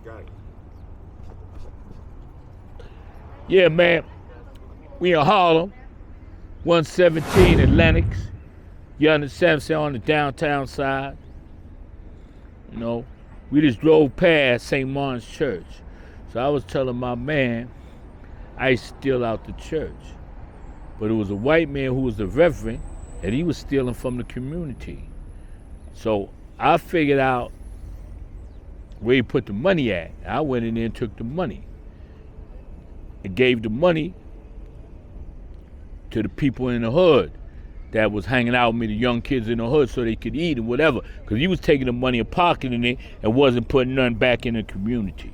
Got it. Yeah, man. We in Harlem, 117 Atlantic. You understand what I'm saying? On the downtown side. You know, we just drove past St. Martin's Church. So I was telling my man, I used to steal out the church. But it was a white man who was the reverend, and he was stealing from the community. So I figured out where he put the money at. I went in there and took the money. And gave the money to the people in the hood that was hanging out with me, the young kids in the hood, so they could eat and whatever. Because he was taking the money and pocketing it and wasn't putting nothing back in the community.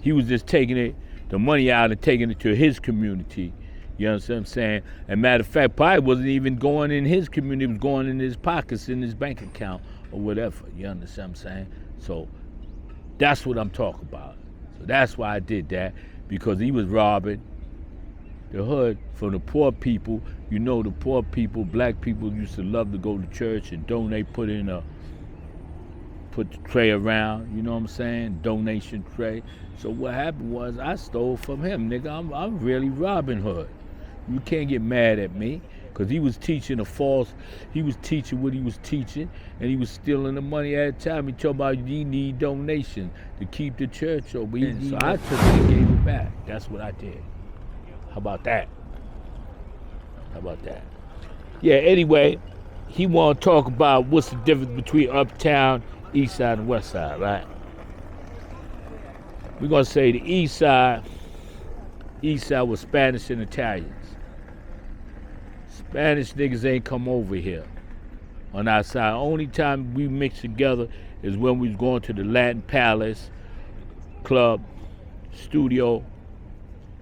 He was just taking it, the money out and taking it to his community. You understand what I'm saying? And matter of fact, probably wasn't even going in his community, it was going in his pockets, in his bank account or whatever. You understand what I'm saying? So that's what I'm talking about. So that's why I did that, because he was robbing the hood from the poor people. You know, the poor people, black people used to love to go to church and donate, put the tray around, you know what I'm saying? Donation tray. So what happened was I stole from him, nigga. I'm really Robin Hood. You can't get mad at me, because he was teaching he was teaching what he was teaching, and he was stealing the money at the time. He told about you need donation to keep the church open. So I took it and gave it back. That's what I did. How about that? How about that? Yeah, anyway, he want to talk about what's the difference between uptown, east side, and west side, right? We're going to say the east side was Spanish and Italians. Spanish niggas ain't come over here on our side. Only time we mix together is when we was going to the Latin Palace Club, Studio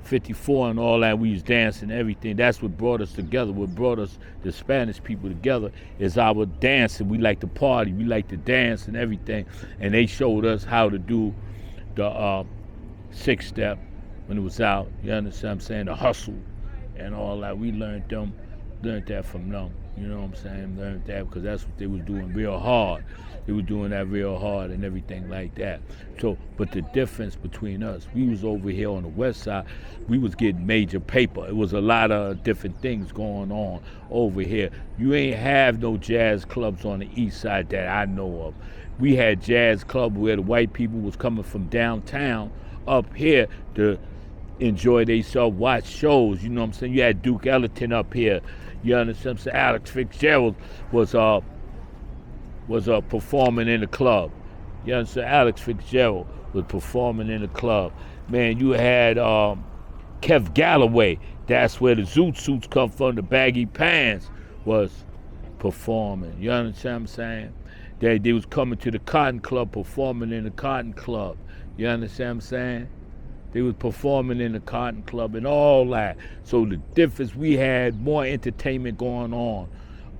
54 and all that. We was dancing and everything. That's what brought us together. What brought us, the Spanish people, together is our dancing. We like to party. We like to dance and everything. And they showed us how to do the six-step when it was out. You understand what I'm saying? The hustle and all that. We learned that from them. You know what I'm saying? Learned that because that's what they was doing real hard. They were doing that real hard and everything like that. So, but the difference between us, we was over here on the west side, we was getting major paper. It was a lot of different things going on over here. You ain't have no jazz clubs on the east side that I know of. We had jazz club where the white people was coming from downtown up here to enjoy themselves, watch shows. You know what I'm saying? You had Duke Ellington up here. You understand what I'm saying? Alex Fitzgerald was performing in the club. You understand? Alex Fitzgerald was performing in the club. Man, you had Kev Galloway. That's where the zoot suits come from. The baggy pants was performing. You understand what I'm saying? They was coming to the Cotton Club, performing in the Cotton Club. You understand what I'm saying? They was performing in the Cotton Club and all that. So the difference, we had more entertainment going on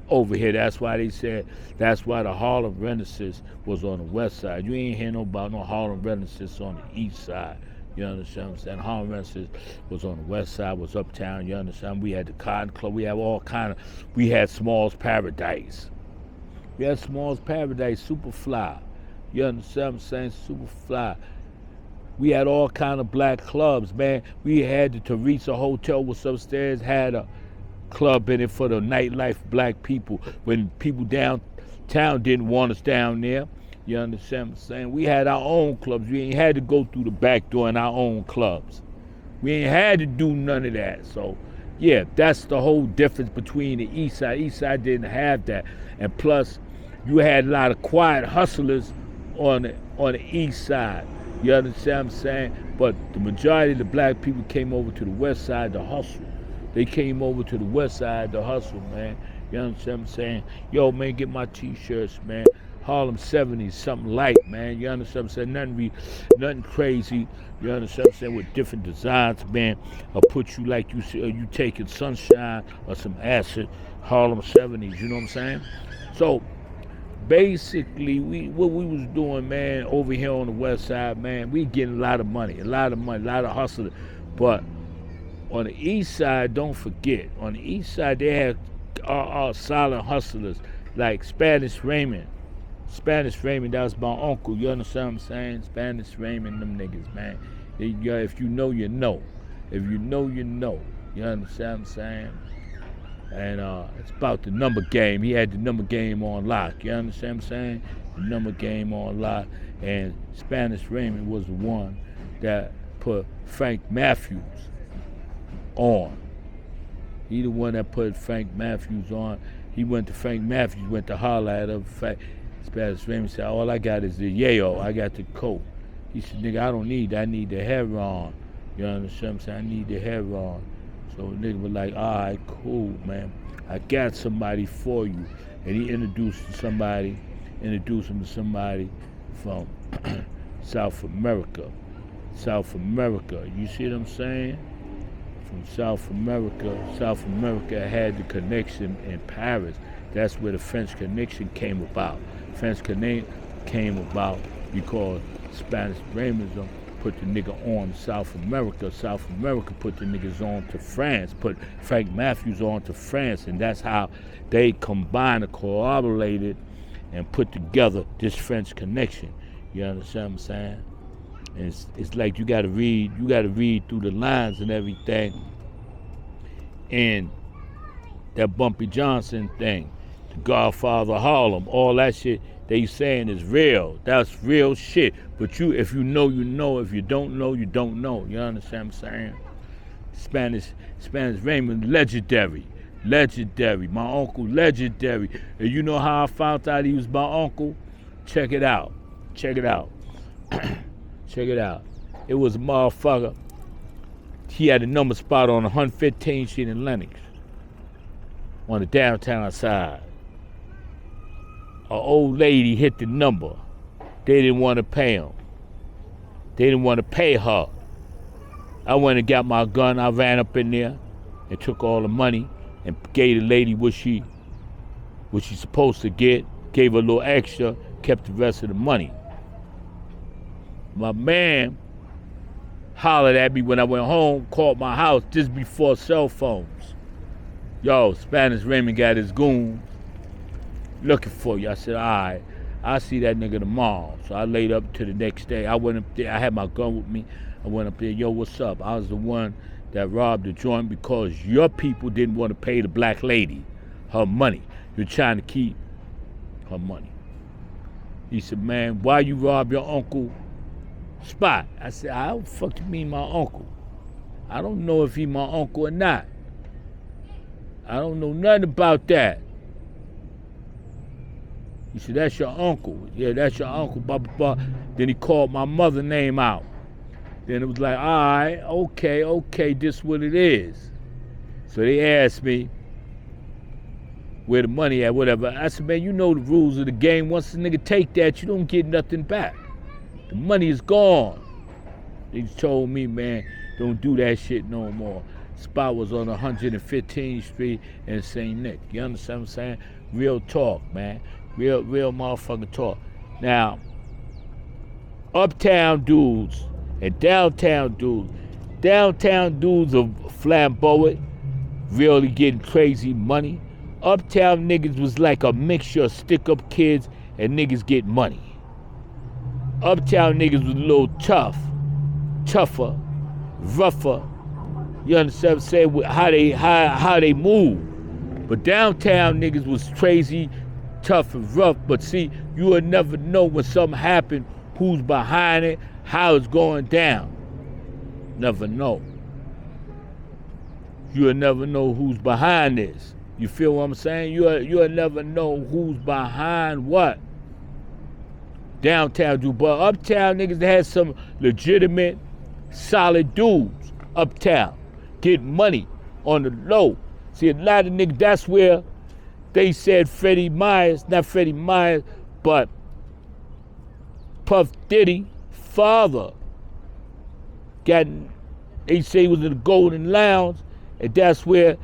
over here. That's why they said, that's why the Harlem Renaissance was on the west side. You ain't hear about no Harlem Renaissance on the east side. You understand what I'm saying? Harlem Renaissance was on the west side, was uptown. You understand? We had the Cotton Club. We had all kind of, we had Small's Paradise. We had Small's Paradise, super fly. You understand what I'm saying? Super fly. We had all kind of black clubs, man. We had the Teresa Hotel was upstairs, had a club in it for the nightlife black people. When people downtown didn't want us down there, you understand what I'm saying? We had our own clubs. We ain't had to go through the back door in our own clubs. We ain't had to do none of that. So, yeah, that's the whole difference between the east side. East side didn't have that. And plus, you had a lot of quiet hustlers on the east side. You understand what I'm saying? But the majority of the black people came over to the west side to hustle. They came over to the west side to hustle, man. You understand what I'm saying? Yo, man, get my t-shirts, man. Harlem 70s, something light, man. You understand what I'm saying? Nothing crazy. You understand what I'm saying? With different designs, man. I'll put you like you taking sunshine or some acid. Harlem 70s, you know what I'm saying? So, basically, what we was doing, man, over here on the west side, man, we getting a lot of money, a lot of hustling. But on the east side, don't forget, on the east side, they had our silent hustlers like Spanish Raymond. Spanish Raymond, that was my uncle. You understand what I'm saying? Spanish Raymond, them niggas, man. If you know, you know. If you know, you know. You understand what I'm saying? And it's about the number game. He had the number game on lock. You understand what I'm saying? The number game on lock. And Spanish Raymond was the one that put Frank Matthews on. He the one that put Frank Matthews on. He went to Frank Matthews, went to holler at him. Spanish Raymond said, all I got is the yayo. I got the coke. He said, nigga, I don't need that. I need the heroin. You understand what I'm saying? I need the heroin. So the nigga was like, all right, cool, man. I got somebody for you. And he introduced him to somebody from South America. South America. You see what I'm saying? From South America. South America had the connection in Paris. That's where the French Connection came about. French Connection came about because Spanish Raymond put the nigga on South America. South America put the niggas on to France, put Frank Matthews on to France, and that's how they combined and corroborated and put together this French Connection. You understand what I'm saying? And it's like you gotta read through the lines and everything. And that Bumpy Johnson thing, the Godfather of Harlem, all that shit they saying is real. That's real shit. But if you know, you know. If you don't know, you don't know. You understand what I'm saying? Spanish Raymond, legendary. My uncle, legendary. And you know how I found out he was my uncle? Check it out. Check it out. It was a motherfucker. He had a number spot on 115th Street in Lenox, on the downtown side. An old lady hit the number. They didn't want to pay him. They didn't want to pay her. I went and got my gun. I ran up in there and took all the money and gave the lady what she supposed to get, gave her a little extra, kept the rest of the money. My man hollered at me when I went home, called my house just before cell phones. Yo, Spanish Raymond got his goons looking for you. I said, all right, I'll see that nigga tomorrow. So I laid up to the next day. I went up there. I had my gun with me. I went up there. Yo, what's up? I was the one that robbed the joint because your people didn't want to pay the black lady her money. You're trying to keep her money. He said, man, why you rob your uncle spot? I said, how the fuck you mean my uncle? I don't know if he my uncle or not. I don't know nothing about that. He said, that's your uncle. Yeah, that's your uncle, blah, blah, blah. Then he called my mother's name out. Then it was like, all right, okay, this what it is. So they asked me where the money at, whatever. I said, man, you know the rules of the game. Once the nigga take that, you don't get nothing back. The money is gone. They told me, man, don't do that shit no more. Spot was on 115th Street in St. Nick. You understand what I'm saying? Real talk, man. Real motherfucking talk. Now, uptown dudes and downtown dudes are flamboyant, really getting crazy money. Uptown niggas was like a mixture of stick-up kids and niggas get money. Uptown niggas was a little tougher, rougher. You understand what I'm saying? How they move. But downtown niggas was crazy, tough and rough. But see, you will never know when something happened, who's behind it, how it's going down. Never know. You'll never know who's behind this. You feel what I'm saying? You'll never know who's behind what. Downtown dude, but uptown niggas that had some legitimate, solid dudes uptown. Get money on the low. See, a lot of niggas, that's where they said Freddie Myers, not Freddie Myers, but Puff Diddy, father, they say he was in the Golden Lounge, and that's where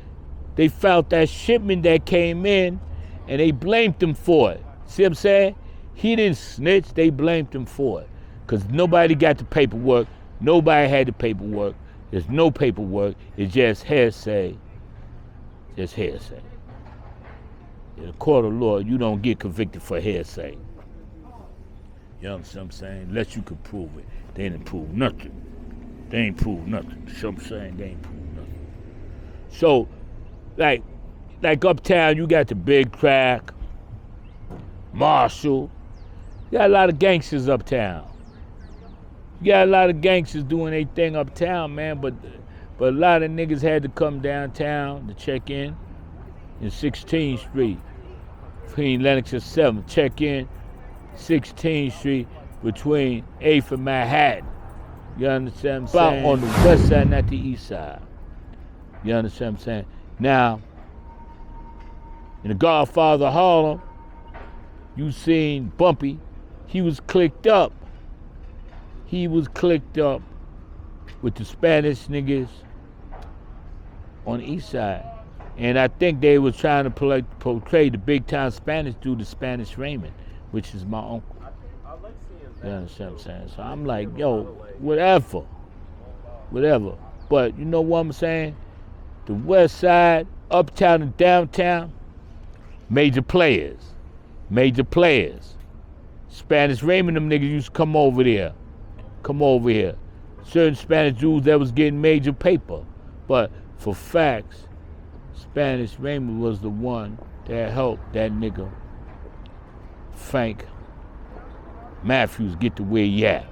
they found that shipment that came in, and they blamed him for it. See what I'm saying? He didn't snitch, they blamed him for it. Because nobody got the paperwork, nobody had the paperwork, there's no paperwork, it's just hearsay. Just hearsay. In a court of law, you don't get convicted for hearsay. You understand what I'm saying? Unless you could prove it. They didn't prove nothing. They ain't prove nothing. You know what I'm saying? They ain't prove nothing. So, like uptown, you got the Big Crack, Marshall. You got a lot of gangsters uptown. You got a lot of gangsters doing their thing uptown, man, but a lot of niggas had to come downtown to check in 16th Street, between Lenox and 7th. Check in 16th Street between 8th and Manhattan. You understand what I'm saying? On the west side, not the east side. You understand what I'm saying? Now, in the Godfather of Harlem, you seen Bumpy. He was clicked up. He was clicked up with the Spanish niggas on the east side. And I think they was trying to portray the big time Spanish dude, the Spanish Raymond, which is my uncle. You understand what I'm saying? So I'm like, yo, whatever. But you know what I'm saying? The west side, uptown and downtown, major players. Spanish Raymond, them niggas used to come over here. Certain Spanish dudes that was getting major paper. But for facts, Spanish Raymond was the one that helped that nigga Frank Matthews get to where he at.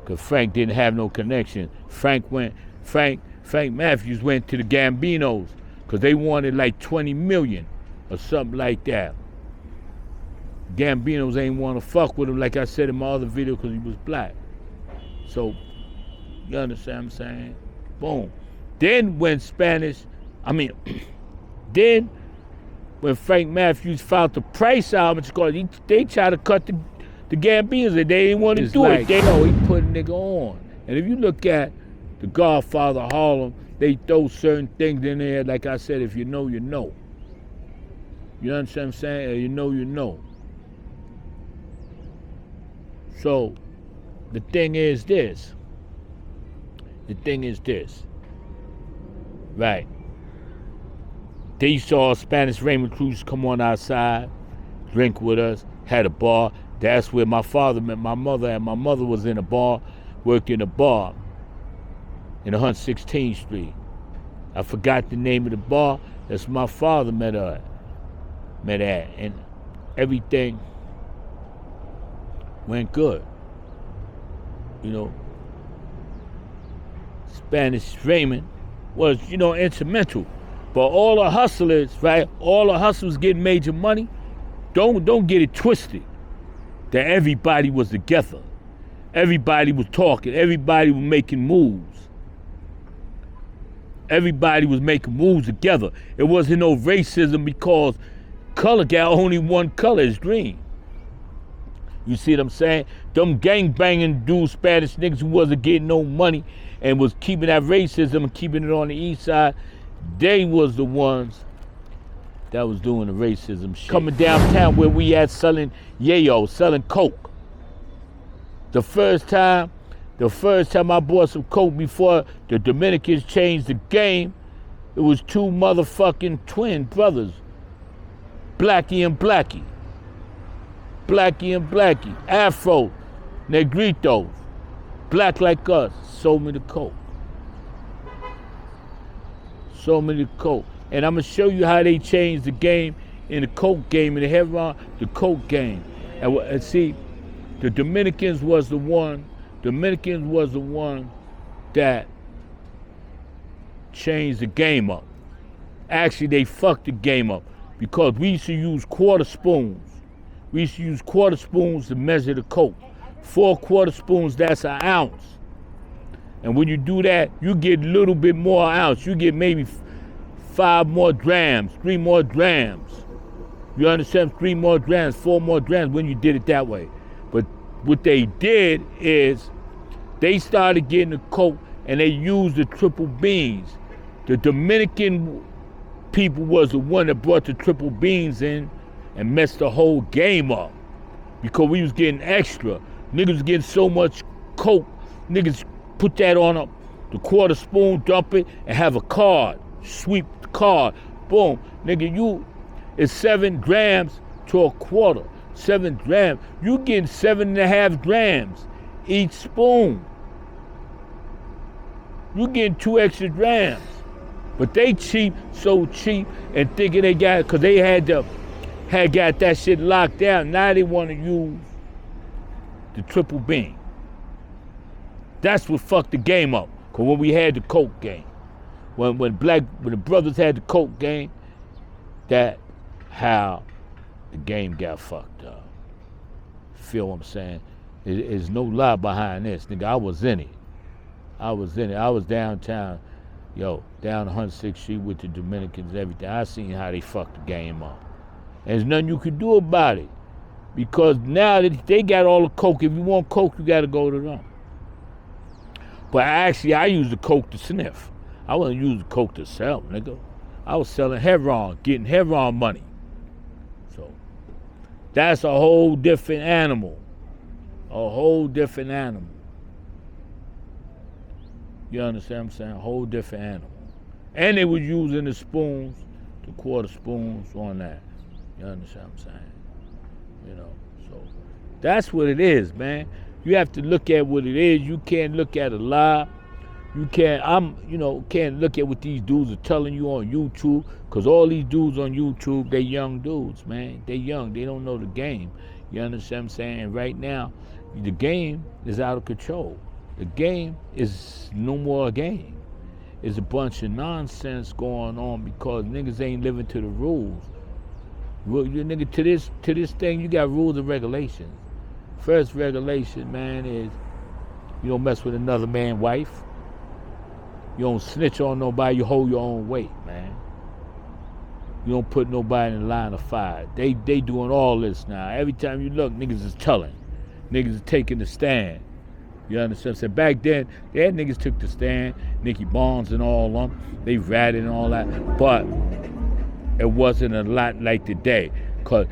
Cause Frank didn't have no connection. Frank Matthews went to the Gambinos cause they wanted like 20 million or something like that. Gambinos ain't want to fuck with him, like I said in my other video, cause he was black. So, you understand what I'm saying? Boom. Then when when Frank Matthews filed the price out, they tried to cut the Gambinos, and they didn't want to do it. He put a nigga on. And if you look at the Godfather of Harlem, they throw certain things in there, like I said, if you know, you know. You understand what I'm saying? You know, you know. So, the thing is this. Right. They saw Spanish Raymond Cruz come on outside, drink with us, had a bar. That's where my father met my mother, and my mother was in a bar, working a bar in 116th Street. I forgot the name of the bar. That's my father met at, and everything went good. You know, Spanish Raymond was, instrumental. But all the hustlers, right? All the hustlers getting major money. Don't get it twisted. That everybody was together. Everybody was talking. Everybody was making moves. Everybody was making moves together. It wasn't no racism because color got only one color, is green. You see what I'm saying? Them gang banging dudes, Spanish niggas who wasn't getting no money and was keeping that racism and keeping it on the east side, they was the ones that was doing the racism shit. Coming downtown where we at selling yayo, selling coke. The first time I bought some coke before the Dominicans changed the game, it was two motherfucking twin brothers, Blackie and Blackie. Afro, Negritos, black like us, sold me the coke. And I'm gonna show you how they changed the game in the coke game, in the heroin, the coke game. And see, the Dominicans was the one that changed the game up. Actually, they fucked the game up because we used to use quarter spoons. We used to use quarter spoons to measure the coke. 4 quarter spoons, that's an ounce. And when you do that, you get a little bit more ounce. You get maybe 5 more grams, 3 more grams. You understand? 3 more grams, 4 more grams when you did it that way. But what they did is they started getting the coke and they used the triple beans. The Dominican people was the one that brought the triple beans in and messed the whole game up because we was getting extra. Niggas was getting so much coke, niggas put that on the quarter spoon, dump it, and have a card. Sweep the card, boom. Nigga, it's 7 grams to a quarter. 7 grams. You getting 7.5 grams each spoon. You getting 2 extra grams. But they cheap, so cheap, and thinking they got, because they had got that shit locked down. Now they want to use the triple beam. That's what fucked the game up. Because when we had the coke game, when the brothers had the coke game, that how the game got fucked up. Feel what I'm saying? There's no lie behind this, nigga. I was in it. I was downtown, down 106th Street with the Dominicans and everything. I seen how they fucked the game up. And there's nothing you could do about it. Because now that they got all the coke, if you want coke, you gotta go to them. But I use the coke to sniff. I wasn't using the coke to sell, nigga. I was selling heroin, getting heroin money. So that's a whole different animal. A whole different animal. You understand what I'm saying? A whole different animal. And they was using the spoons, the quarter spoons on that. You understand what I'm saying? So that's what it is, man. You have to look at what it is. You can't look at a lie. You can't look at what these dudes are telling you on YouTube, because all these dudes on YouTube, they young dudes, man. They young. They don't know the game. You understand what I'm saying? And right now, the game is out of control. The game is no more a game. It's a bunch of nonsense going on because niggas ain't living to the rules. Nigga, to this thing, you got rules and regulations. First regulation, man, is you don't mess with another man's wife. You don't snitch on nobody. You hold your own weight, man. You don't put nobody in the line of fire. They doing all this now. Every time you look, niggas is telling. Niggas is taking the stand. You understand? So back then, they had niggas took the stand, Nicky Barnes and all of them. They ratted and all that. But it wasn't a lot like today. Cause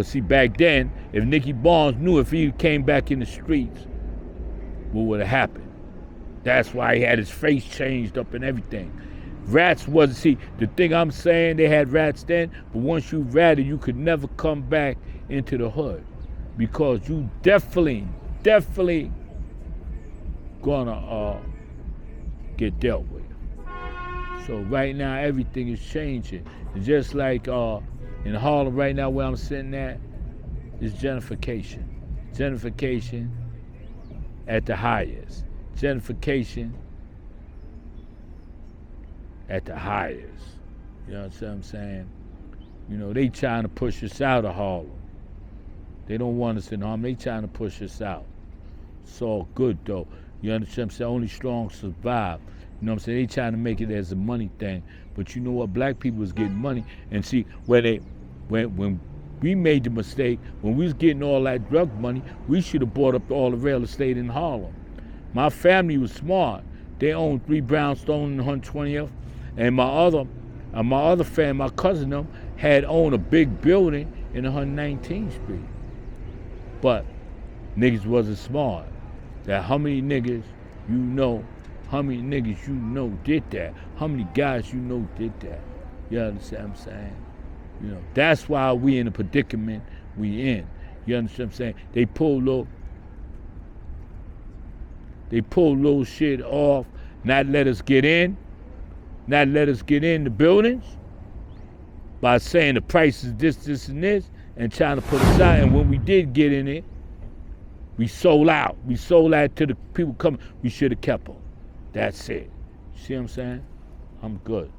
see, back then, if Nicky Barnes knew if he came back in the streets, what would have happened? That's why he had his face changed up and everything. Rats wasn't, see, the thing I'm saying, they had rats then, but once you ratted, you could never come back into the hood because you definitely gonna get dealt with. So right now, everything is changing. It's just like in Harlem right now where I'm sitting at, is gentrification. Gentrification at the highest. Gentrification at the highest. You know what I'm saying? They trying to push us out of Harlem. They don't want us in Harlem. They trying to push us out. It's all good though. You understand what I'm saying? Only strong survive. You know what I'm saying? They trying to make it as a money thing. But you know what? Black people was getting money. And see, when we made the mistake, when we was getting all that drug money, we should have bought up all the real estate in Harlem. My family was smart. They owned 3 Brownstone and 120th. And my other family, my cousin them, had owned a big building in 119th Street. But niggas wasn't smart. That how many niggas did that? How many guys did that? You understand what I'm saying? That's why we in the predicament we in. You understand what I'm saying? They pull little shit off, not let us get in the buildings by saying the price is this, and this, and trying to put us out. And when we did get in it, we sold out. We sold out to the people coming. We should have kept them. That's it. See what I'm saying? I'm good.